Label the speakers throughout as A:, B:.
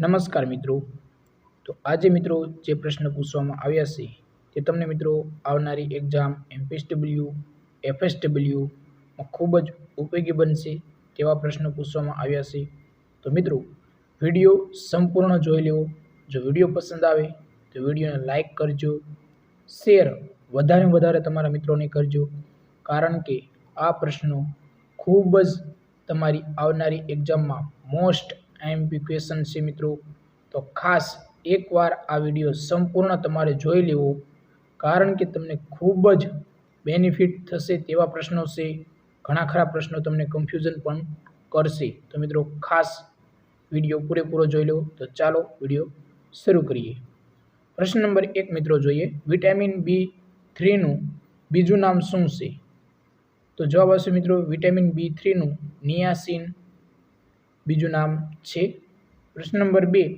A: નમસ્કાર મિત્રો. તો આજે મિત્રો જે પ્રશ્ન પૂછવામાં આવ્યા છે તે તમને મિત્રો આવનારી એક્ઝામ MPSW, FSWમાં ખૂબ જ ઉપયોગી બનશે તેવા પ્રશ્નો પૂછવામાં આવ્યા છે. તો મિત્રો વિડીયો સંપૂર્ણ જોઈ લેવો. જો વિડીયો પસંદ આવે તો વિડીયોને લાઈક કરજો, શેર વધારે તમારા મિત્રોને કરજો, કારણ કે આ પ્રશ્નો ખૂબ જ તમારી આવનારી એક્ઝામમાં મોસ્ટ IMP ક્વેશ્ચન છે મિત્રો. તો ખાસ એકવાર આ વિડીયો સંપૂર્ણ તમારે જોઈ લેવો, કારણ કે તમને ખૂબ જ બેનિફિટ થશે તેવા પ્રશ્નો છે. ઘણા ખરા પ્રશ્નો તમને કન્ફ્યુઝન પણ કરશે. તો મિત્રો ખાસ વિડીયો પૂરેપૂરો જોઈ લો. તો ચાલો વિડીયો શરૂ કરીએ. પ્રશ્ન નંબર 1 મિત્રો જોઈએ, વિટામિન B3નું બીજું નામ શું છે? તો જવાબ આવશે મિત્રો વિટામિન B3નું નિયાસિન બીજું નામ છે. પ્રશ્ન નંબર 2,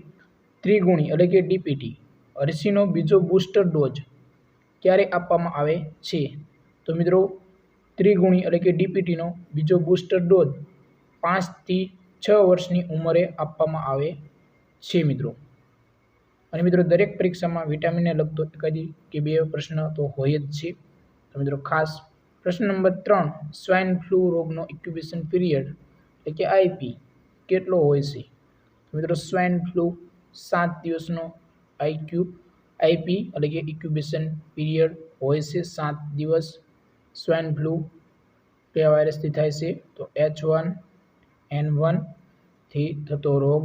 A: ત્રિગુણી એટલે કે DPT રસીનો બીજો બૂસ્ટર ડોઝ ક્યારે આપવામાં આવે છે? તો મિત્રો ત્રિગુણી એટલે કે DPTનો બીજો બૂસ્ટર ડોઝ 5 થી 6 વર્ષની ઉંમરે આપવામાં આવે છે મિત્રો. અને મિત્રો દરેક પરીક્ષામાં વિટામિનને લગતો એકાદી કે બે પ્રશ્ન તો હોય જ છે. તો મિત્રો ખાસ પ્રશ્ન નંબર 3, સ્વાઇન ફ્લૂ રોગનો ઇન્ક્યુબેશન પીરિયડ એટલે કે IP કેટલો હોય છે? તો મિત્રો સ્વાઇન ફ્લૂ 7 દિવસનો IP એટલે કે ઇન્ક્યુબેશન પીરિયડ હોય છે. 7 દિવસ. સ્વાઇન ફ્લૂ કયા વાયરસથી થાય છે? તો H1N1 થી થતો રોગ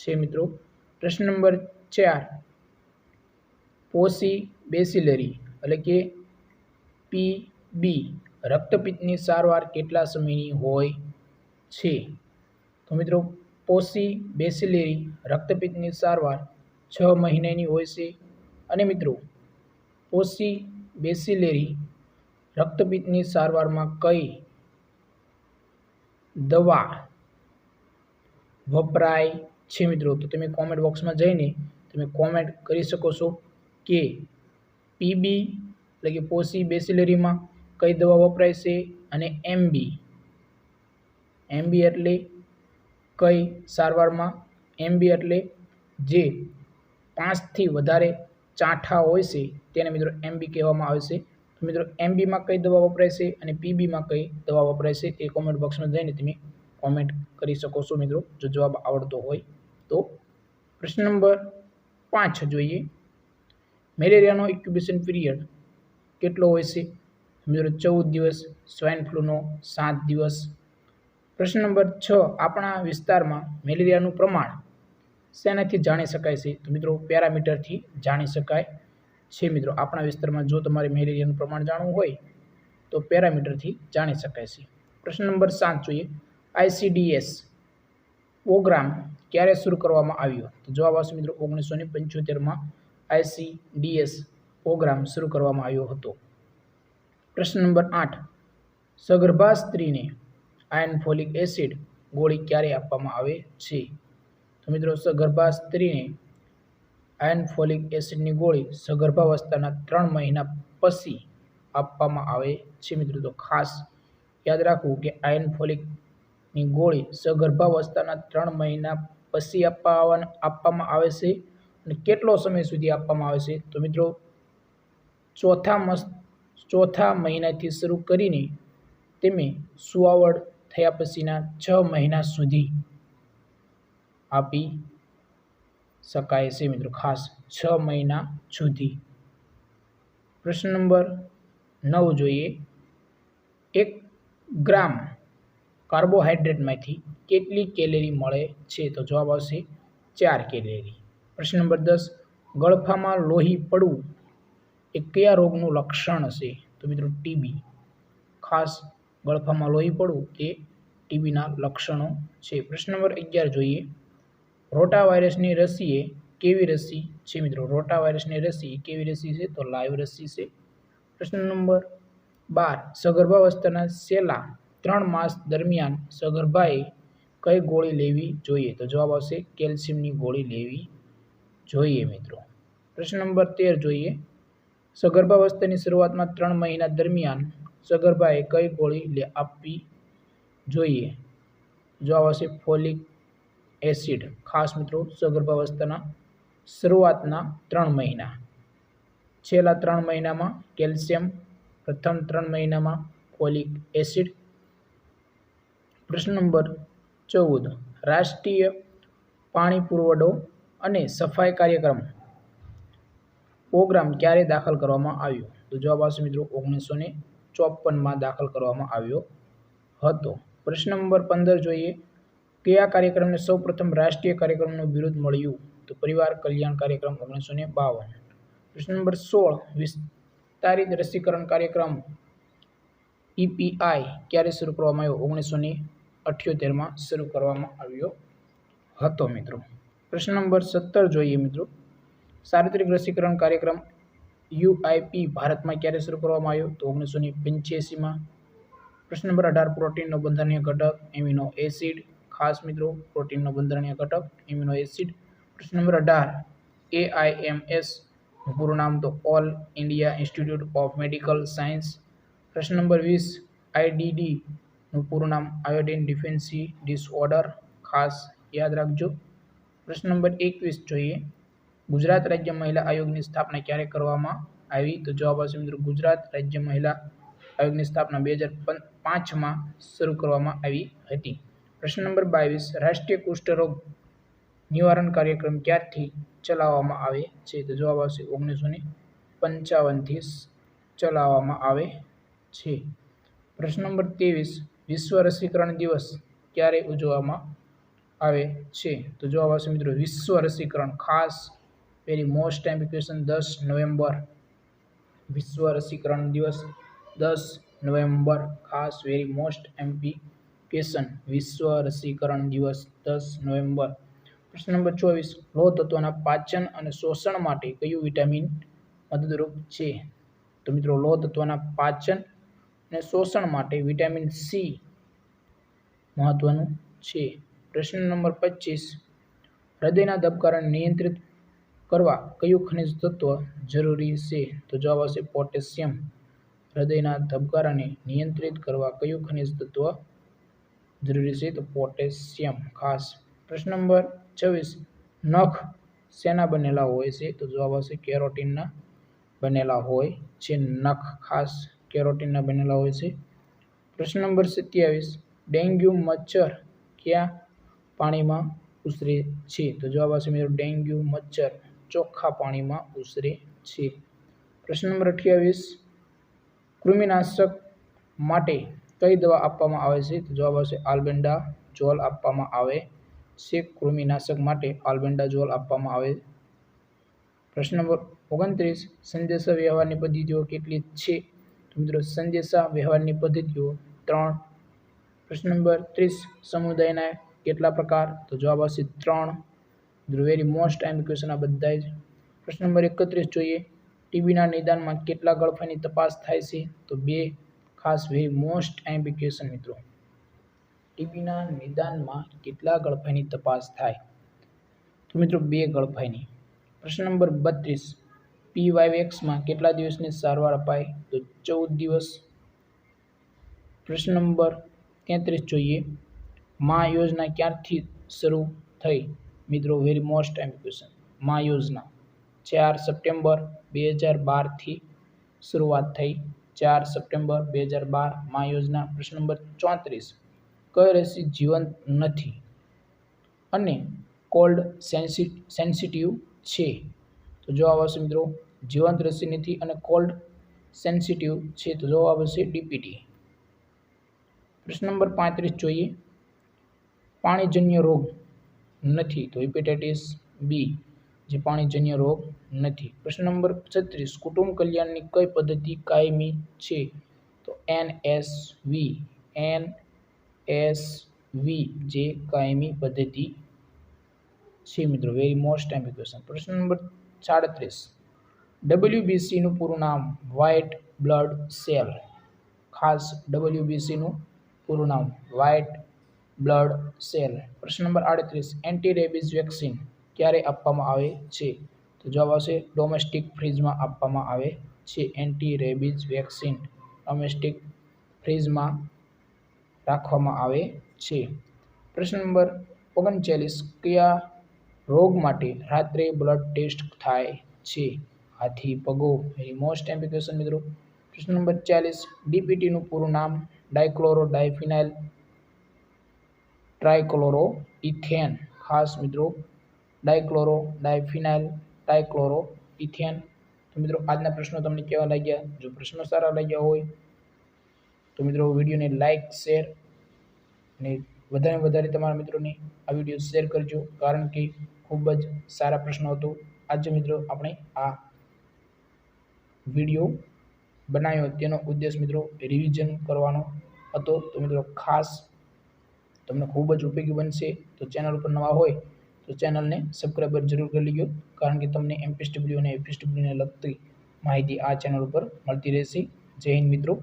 A: છે મિત્રો. પ્રશ્ન નંબર 4, પોસી બેસિલરી એટલે કે PB રક્તપિત્તની સારવાર કેટલા સમયની હોય છે? તો મિત્રો પોસી બેસિલરી રક્તપિત્તની સારવાર 6 મહિનાની હોય છે. અને મિત્રો પોસી બેસિલરી રક્તપિત્તની સારવારમાં કઈ દવા વપરાય છે મિત્રો? તો તમે કોમેન્ટ બોક્સમાં જઈને તમે કોમેન્ટ કરી શકો છો કે PB એટલે કે પોસી બેસિલરીમાં કઈ દવા વપરાય છે, અને MB એટલે કઈ સારવારમાં? MB એટલે જે 5 થી વધારે ચાઠા હોય છે તેને મિત્રો MB કહેવામાં આવે છે. તો મિત્રો MBમાં કઈ દવા વપરાય છે અને PBમાં કઈ દવા વપરાય છે તે કોમેન્ટ બોક્સમાં જઈને તમે કોમેન્ટ કરી શકો છો મિત્રો, જો જવાબ આવડતો હોય તો. પ્રશ્ન નંબર 5 જોઈએ, મેલેરિયાનો ઇન્ક્યુબેશન પીરિયડ કેટલો હોય છે? મિત્રો 14 દિવસ. સ્વાઇન ફ્લૂનો 7 દિવસ. પ્રશ્ન નંબર 6, આપણા વિસ્તારમાં મેલેરિયાનું પ્રમાણ શેનાથી જાણી શકાય છે? તો મિત્રો પેરામીટરથી જાણી શકાય છે મિત્રો. આપણા વિસ્તારમાં જો તમારે મેલેરિયાનું પ્રમાણ જાણવું હોય તો પેરામીટરથી જાણી શકાય છે. પ્રશ્ન નંબર 7 જોઈએ, ICDS પ્રોગ્રામ ક્યારે શરૂ કરવામાં આવ્યો? તો જવાબ આવશે મિત્રો 1975માં ICDS પ્રોગ્રામ શરૂ કરવામાં આવ્યો હતો. પ્રશ્ન નંબર 8, સગર્ભા સ્ત્રીને આયર્ન ફોલિક એસિડ ગોળી ક્યારે આપવામાં આવે છે? તો મિત્રો સગર્ભા સ્ત્રીને આયર્ન ફોલિક એસિડની ગોળી સગર્ભાવસ્થાના 3 મહિના પછી આપવામાં આવે છે મિત્રો. તો ખાસ યાદ રાખવું કે આયર્ન ફોલિકની ગોળી સગર્ભાવસ્થાના 3 મહિના પછી આપવામાં આવે છે. અને કેટલો સમય સુધી આપવામાં આવે છે? તો મિત્રો ચોથા મહિનાથી શરૂ કરીને તમે સુવાવડ થયા પછીના 6 મહિના સુધી આપી શકાય છે મિત્રો. ખાસ 6 મહિના સુધી. પ્રશ્ન નંબર 9 જોઈએ, 1 ગ્રામ કાર્બોહાઈડ્રેટમાંથી કેટલી કેલરી મળે છે? તો જવાબ આવશે 4 કેલરી. પ્રશ્ન નંબર 10, ગળફામાં લોહી પડવું એ કયા રોગનું લક્ષણ છે? તો મિત્રો TB. ખાસ ગળફામાં લોહી પડવું એ TBના લક્ષણો છે. પ્રશ્ન નંબર 11 જોઈએ, રોટા વાયરસની રસી એ કેવી રસી છે મિત્રો? રોટા વાયરસની રસી કેવી રસી છે? તો લાઈવ રસી છે. પ્રશ્ન નંબર 12, સગર્ભાવસ્થાના છેલ્લા 3 માસ દરમિયાન સગર્ભાએ કઈ ગોળી લેવી જોઈએ? તો જવાબ આવશે કેલ્શિયમની ગોળી લેવી જોઈએ મિત્રો. પ્રશ્ન નંબર 13 જોઈએ, સગર્ભાવસ્થાની શરૂઆતમાં 3 મહિના દરમિયાન સગર્ભાએ કઈ ગોળી આપવી જોઈએ? જવાબ આવશે ફોલિક એસિડ, ખાસ મિત્રો સગર્ભાવસ્થાના શરૂઆતના 3 મહિના, છેલ્લા 3 મહિનામાં કેલ્શિયમ, પ્રથમ 3 મહિનામાં ફોલિક એસિડ. પ્રશ્ન નંબર 14, રાષ્ટ્રીય પાણી પુરવઠો અને સફાઈ કાર્યક્રમ પ્રોગ્રામ ક્યારે દાખલ કરવામાં આવ્યો? તો જવાબ આવશે મિત્રો 1954માં દાખલ કરવામાં આવ્યો હતો. પ્રશ્ન નંબર 15 જોઈએ, કયા કાર્યક્રમને સૌપ્રથમ રાષ્ટ્રીય કાર્યક્રમનું બિરુદ મળ્યું? તો પરિવાર કલ્યાણ કાર્યક્રમ 1952. પ્રશ્ન નંબર 16, વિસ્તારિત રસીકરણ કાર્યક્રમ EPI ક્યારે શરૂ કરવામાં આવ્યો? 1978માં શરૂ કરવામાં આવ્યો હતો મિત્રો. પ્રશ્ન નંબર 17 જોઈએ મિત્રો, સાર્વત્રિક રસીકરણ કાર્યક્રમ UIP ભારતમાં ક્યારે શરૂ કરવામાં આવ્યો? તો 1985માં. પ્રશ્ન નંબર 18, પ્રોટીનનો બંધારણીય ઘટક એમિનો એસિડ, ખાસ મિત્રો પ્રોટીનનો બંધારણીય ઘટક એમિનો એસિડ. પ્રશ્ન નંબર 18, AIMS નું પૂરું નામ તો all India institute of medical science. પ્રશ્ન નંબર 20, IDD નું પૂરું નામ આયોડિન ડિફિશિયન્સી ડિસઓર્ડર, ખાસ યાદ રાખજો. પ્રશ્ન નંબર 21 જોઈએ, ગુજરાત રાજ્ય મહિલા આયોગની સ્થાપના ક્યારે કરવામાં આવી? તો જવાબ આવશે મિત્રો ગુજરાત રાજ્ય મહિલા આયોગની સ્થાપના 2005માં શરૂ કરવામાં આવી હતી. પ્રશ્ન નંબર 22, રાષ્ટ્રીય કુષ્ઠરોગ નિવારણ કાર્યક્રમ ક્યારથી ચલાવવામાં આવે છે? તો જવાબ આવશે 1955થી ચલાવવામાં આવે છે. પ્રશ્ન નંબર 23, વિશ્વ રસીકરણ દિવસ ક્યારે ઉજવવામાં આવે છે? તો જવાબ આવશે મિત્રો વિશ્વ રસીકરણ, ખાસ very most time question, 10 November. વિશ્વ રસીકરણ દિવસ 10 નવેમ્બર, ખાસ વેરી મોસ્ટ એમપી ક્વેશ્ચન, વિશ્વ રસીકરણ દિવસ 10 નવેમ્બર. પ્રશ્ન નંબર 24, લોહ તત્વના પાચન અને શોષણ માટે કયું વિટામિન મદદરૂપ છે? તો મિત્રો લોહ તત્વના પાચન અને શોષણ માટે વિટામિન સી મહત્વનું છે. પ્રશ્ન નંબર 25, હૃદયના ધબકારાને નિયંત્રિત કરવા કયું ખનિજ તત્વ જરૂરી છે? તો જવાબ આવશે પોટેશિયમ. હૃદયના ધબકારાને નિયંત્રિત કરવા કયું ખનિજ તત્વ જરૂરી છે? તો પોટેશિયમ, ખાસ. પ્રશ્ન નંબર 26, નખ શેના બનેલા હોય છે? તો જવાબ આવશે કેરોટીનના બનેલા હોય છે. નખ ખાસ કેરોટીનના બનેલા હોય છે. પ્રશ્ન નંબર 27, ડેન્ગ્યુ મચ્છર કયા પાણીમાં ઉછરે છે? તો જવાબ આવશે મિત્રો ડેન્ગ્યુ મચ્છર ચોખ્ખા પાણીમાં ઉછરે છે. પ્રશ્ન નંબર 28, કૃમિનાશક માટે કઈ દવા આપવામાં આવે છે? તો જવાબ આવશે આલ્બેન્ડાઝોલ આપવામાં આવે છે. કૃમિનાશક માટે આલ્બેન્ડાઝોલ આપવામાં આવે. પ્રશ્ન નંબર 29, સંદેશા વ્યવહારની પદ્ધતિઓ કેટલી છે? તો મિત્રો સંદેશા વ્યવહારની પદ્ધતિઓ 3. પ્રશ્ન નંબર 30, સમુદાયના કેટલા પ્રકાર? તો જવાબ આવશે 3. વેરી મોસ્ટ ટાઈમ ક્વેશ્ચન આ બધા જ. પ્રશ્ન નંબર 31 જોઈએ, ટીબીના નિદાનમાં કેટલા ગળફાની તપાસ થાય છે? તો 2. ખાસ વેરી મોસ્ટ ટાઈમ ક્વેશ્ચન મિત્રો, ટીબીના નિદાનમાં કેટલા ગળફાની તપાસ થાય? તો મિત્રો 2 ગળફાની. પ્રશ્ન નંબર 32, PYXમાં કેટલા દિવસની સારવાર અપાય? તો 14 દિવસ. પ્રશ્ન નંબર 33 જોઈએ, મા યોજના ક્યારથી શરૂ થઈ? મિત્રો વેરી મોસ્ટ ટાઈમ ક્વેશ્ચન, મા યોજના 4 સપ્ટેમ્બર 2012થી શરૂઆત થઈ. 4 સપ્ટેમ્બર 2012 મા યોજના. પ્રશ્ન નંબર 34, કઈ રસી જીવંત નથી અને કોલ્ડ સેન્સિટિવ છે? તો જવાબ આવશે મિત્રો જીવંત રસી નથી અને કોલ્ડ સેન્સિટિવ છે. તો જવાબ આવશે ડીપીટી. પ્રશ્ન નંબર 35 જોઈએ, પાણીજન્ય રોગ નથી? તો હેપેટાઇટિસ બી જે પાણીજન્ય રોગ નથી. પ્રશ્ન નંબર 36, કુટુંબ કલ્યાણની કઈ પદ્ધતિ કાયમી છે? તો NSV જે કાયમી પદ્ધતિ છે મિત્રો, વેરી મોસ્ટ ટાઈમ ક્વેશ્ચન. પ્રશ્ન નંબર 37, WBC નું પૂરું નામ વ્હાઇટ બ્લડ સેલ, ખાસ WBC નું પૂરું નામ વ્હાઇટ બ્લડ સેલ. પ્રશ્ન નંબર 38, એન્ટી રેબીઝ વેક્સિન ક્યારે આપવામાં આવે છે? તો જવાબ આવશે ડોમેસ્ટિક ફ્રીઝમાં આપવામાં આવે છે. એન્ટી રેબીઝ વેક્સિન ડોમેસ્ટિક ફ્રીઝમાં રાખવામાં આવે છે. પ્રશ્ન નંબર 39 કયા રોગ માટે રાત્રે બ્લડ ટેસ્ટ થાય છે? હાથી પગો. વેરી મોસ્ટ એમ્પી ક્વેશ્ચન મિત્રો. પ્રશ્ન નંબર 40 ડીપીટીનું પૂરું નામ ડાયક્લોરો ડાયફિનાઇલ ટ્રાયક્લોરો ઇથેન. ખાસ મિત્રો ડાયક્લોરો ડાયફિનાઇલ ટ્રાયક્લોરો ઇથેન. તો મિત્રો આજના પ્રશ્નો તમને કેવા લાગ્યા? જો પ્રશ્નો સારા લાગ્યા હોય તો મિત્રો વિડીયોને લાઇક શેર અને વધારે તમારા મિત્રોને આ વિડીયો શેર કરજો, કારણ કે ખૂબ જ સારા પ્રશ્નો હતો. આજે મિત્રો આપણે આ વિડીયો બનાવ્યો તેનો ઉદ્દેશ મિત્રો રિવિઝન કરવાનો હતો. તો મિત્રો ખાસ તમને ખૂબ જ ઉપયોગી બનશે. તો ચેનલ ઉપર નવા હોય તો ચેનલને સબસ્ક્રાઈબર જરૂર કરી લેજો, કારણ કે તમને એમપીએસડબલ્યુ અને એફએસડબલ્યુને લગતી માહિતી આ ચેનલ ઉપર મળતી રહેશે. જય હિન્દ મિત્રો.